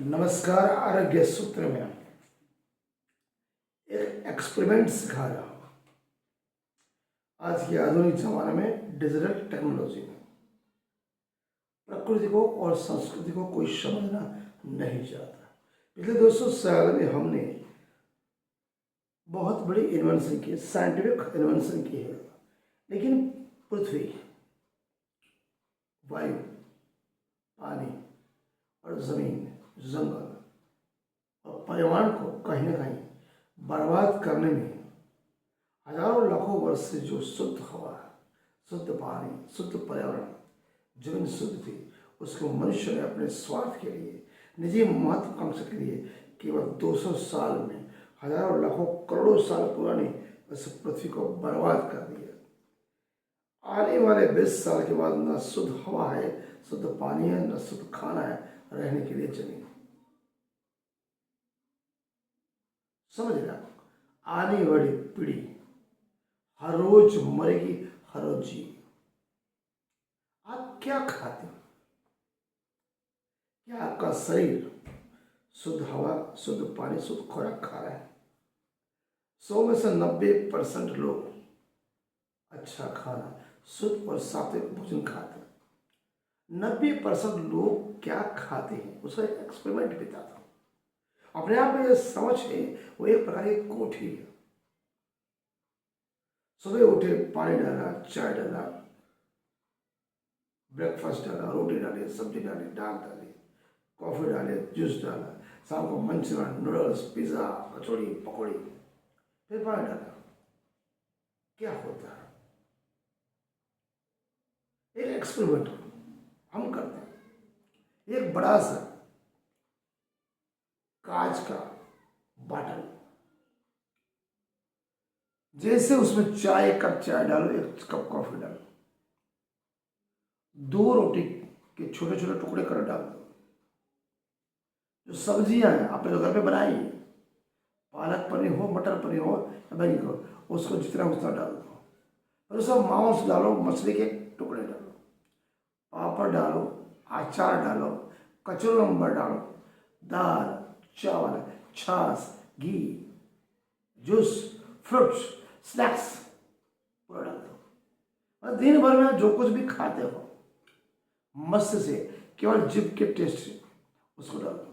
नमस्कार। आरोग्य सूत्र में एक एक्सपेरिमेंट सिखा रहा हूँ। आज के आधुनिक जमाने में डिजिटल टेक्नोलॉजी में प्रकृति को और संस्कृति को कोई समझना नहीं चाहता। पिछले 200 साल में हमने बहुत बड़ी इन्वेंशन की, साइंटिफिक इन्वेंशन की है, लेकिन पृथ्वी, वायु, पानी और जमीन, जंगल और पर्यावरण को कहीं ना कहीं बर्बाद करने में हजारों लाखों वर्ष से जो शुद्ध हवा, शुद्ध पानी, शुद्ध पर्यावरण, जमीन शुद्ध थी, उसको मनुष्य ने अपने स्वार्थ के लिए, निजी महत्वाकांक्षा के लिए केवल 200 साल में हजारों लाखों करोड़ों साल पुरानी इस पृथ्वी को बर्बाद कर दिया। आने वाले 20 साल के बाद न शुद्ध हवा है, शुद्ध पानी है, न शुद्ध खाना है, रहने के लिए जमीन। समझ रहे आप? आने वाली पीढ़ी हर रोज मरेगी, हर रोज जी। आप क्या खाते हो? क्या आपका शरीर शुद्ध हवा, शुद्ध पानी, शुद्ध खुराक खा रहा है? 100 में से 90% लोग अच्छा खाना, शुद्ध और सात्विक भोजन खाते हैं। 90% लोग क्या खाते हैं उसका एक एक्सपेरिमेंट बताता हूँ। अपने आप में ये समझ है, वो एक प्रकार की कोठी है। सुबह उठे, पानी डाला, चाय डाला, ब्रेकफास्ट डाला, रोटी डाली, सब्जी डाली, दाल डाली, कॉफी डाली, जूस डाला, शाम को मंचूरियन, नूडल्स, पिज्जा, कचौड़ी, पकौड़ी, फिर पानी डाला। क्या होता है? एक एक्सपेरिमेंट हम करते हैं। एक बड़ा सा कांच का बॉटल, जैसे उसमें चाय, एक कप चाय डालो, एक कप कॉफी डालो, 2 रोटी के छोटे छोटे टुकड़े कर डाल दो। जो सब्जियां हैं आपने घर पे बनाई, पालक पनीर हो, मटर पनीर हो या बैंगन हो, उसको जितना उतना डाल दो। और उसमें मांस डालो, मछली के टुकड़े डालो, पापड़ डालो, अचार डालो, कचौड़ी नंबर डालो, दाल, चावल, छाछ, घी, जूस, फ्रूट्स, स्नैक्स पूरा डाल दो। और दिन भर में जो कुछ भी खाते हो मस्त से, केवल जिभ के टेस्ट से उसको डाल दो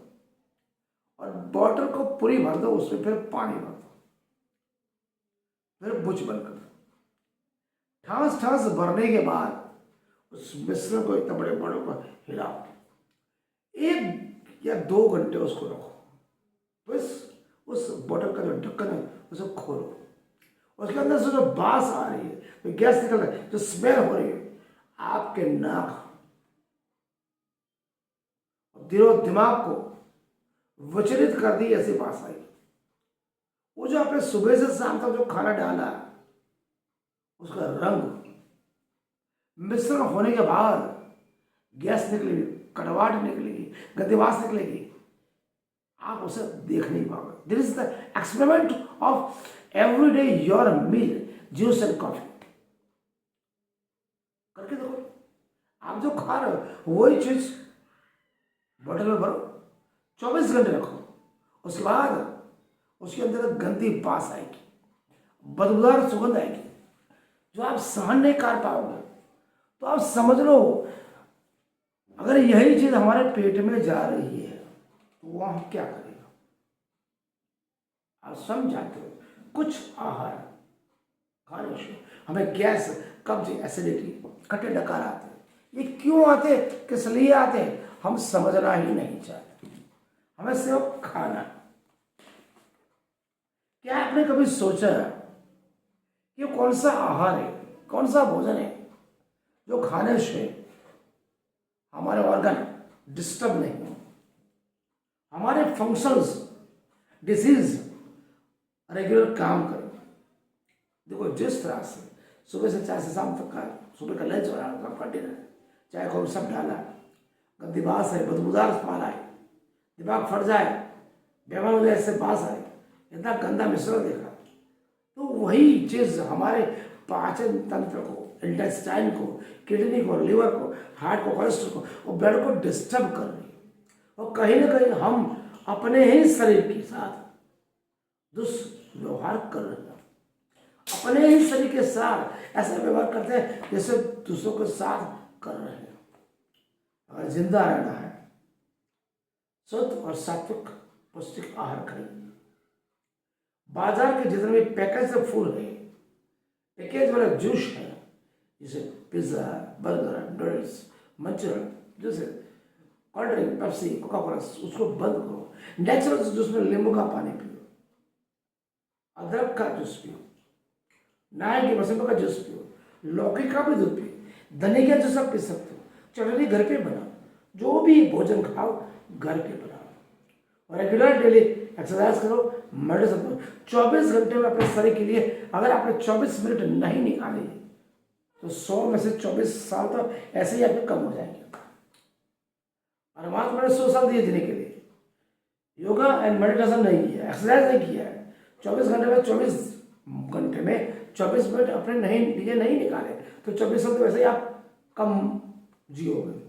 और बॉटल को पूरी भर दो। उसमें फिर पानी भर दो, फिर बुझ बंद कर दो। ठास ठास भरने के बाद उस मिश्रण को इतना बड़े बड़ों को हिलाओ। 1 या 2 घंटे उसको रखो। बस उस बोतल का जो ढक्कन है उसे खोलो। उसके अंदर से जो बास आ रही है, जो गैस निकल रहा है, जो स्मेल हो रही है, आपके नाक और दिमाग को विचलित कर दी। ऐसी बास आई। वो जो आपने सुबह से शाम तक जो खाना डाला, उसका रंग मिश्रण होने के बाद गैस निकलेगी, कड़वाहट निकलेगी, गंदवास निकलेगी, आप उसे देख नहीं पाओगे। This is the experiment of everyday your meal, juice and coffee. करके देखो। आप जो खा रहे हो वही चीज बोतल में भरो, 24 घंटे रखो। उसके बाद उसके अंदर गंदी बास आएगी, बदबूदार सुगंध आएगी, जो आप सहन नहीं कर पाओगे। तो आप समझ लो, अगर यही चीज हमारे पेट में जा रही है तो वो हम क्या करेगा? आप समझ जाते हो। कुछ आहार खाने से हमें गैस, कब्ज, एसिडिटी, खट्टे डकार आते हैं। ये क्यों आते, किस लिए आते, हम समझना ही नहीं चाहते। हमें सिर्फ खाना। क्या आपने कभी सोचा कि कौन सा आहार है, कौन सा भोजन है जो खाने से हमारे ऑर्गन डिस्टर्ब नहीं हो, हमारे फंक्शंस, डिसीज रेगुलर काम करें? देखो, जिस तरह से सुबह से 4 से शाम तक का सुबह का लंच बनाना, आपका डिनर, चाय कॉफी सब डाला, गंदी बास है, बदबूदार पाला है, दिमाग फट जाए, बेमान हो जाए, इससे बास आए, इतना गंदा मिश्रण देखा, तो वही चीज हमारे पाचन तंत्र को, इंटेस्टाइन को, किडनी को, लिवर को, हार्ट को, कोलेस्ट्रॉल को और ब्लड को डिस्टर्ब कर रही है। और कहीं ना कहीं हम अपने ही शरीर के साथ दुष्व्यवहार कर रहे हैं, अपने ही शरीर के साथ ऐसा व्यवहार करते हैं जैसे दूसरों के साथ कर रहे हैं। अगर जिंदा रहना है, शुद्ध और सात्विक पौष्टिक आहार खाइए। बाजार के जितने भी पैकेज से फूड है, पैकेज वाला जूस है, जैसे पिज्ज़ा, बर्गर, नूडल्स, मंचूरियन, जैसे cold drink, Pepsi, Coca Cola, उसको बंद करो। नेचुरल जूस में नींबू का पानी पियो, अदरक का जूस पियो, नारियल के मौसम का जूस पियो, लौकी का भी दूध पियो, धनिया का जूस आप पी सकते हो। चटनी घर पे बनाओ, जो भी भोजन खाओ घर पे बनाओ, और रेगुलर डेली एक्सरसाइज करो, मेडिटेशन करो। 24 घंटे में अपने शरीर के लिए अगर आपने 24 मिनट नहीं निकाले तो 100 में से 24 साल तो ऐसे ही आपके कम हो जाएंगे। परमात्मा ने 100 साल दिए जीने के लिए, योगा एंड मेडिटेशन नहीं किया, एक्सरसाइज नहीं किया है। 24 घंटे में 24 मिनट अपने नहीं निकाले तो 24 साल तो वैसे ही आप कम जियोगे।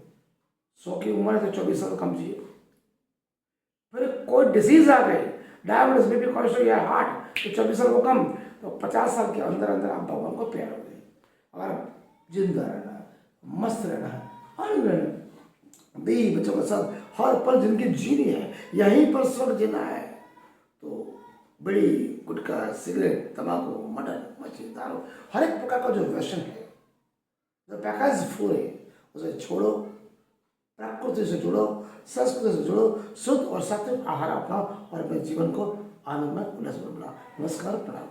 100 की उम्र है तो 24 साल कम जियो। फिर कोई डिसीज आ गई, डायबिटीज, बीपी, कोलेस्ट्रॉल या हार्ट, तो 24 साल को कम, तो 50 साल के अंदर अंदर आप भगवान को प्यार हो गए। अगर जिंदा रहना है, मस्त रहना है, आनंद रहना है, बीवी बच्चों के साथ हर पल जिंदगी जीनी है, यहीं पर स्वर्ग जीना है, तो बीड़ी, गुटखा, सिगरेट, तंबाकू, मटन, मछली, दारू, हर एक प्रकार का जो व्यसन है, जो पैकेज फूड है, उसे छोड़ो, प्रकृति से जुड़ो, संस्कृति से जुड़ो, शुद्ध और सात्विक आहार अपनाओ और अपने जीवन को आनंदमय उल्लासमय बनाओ। नमस्कार, प्रणाम।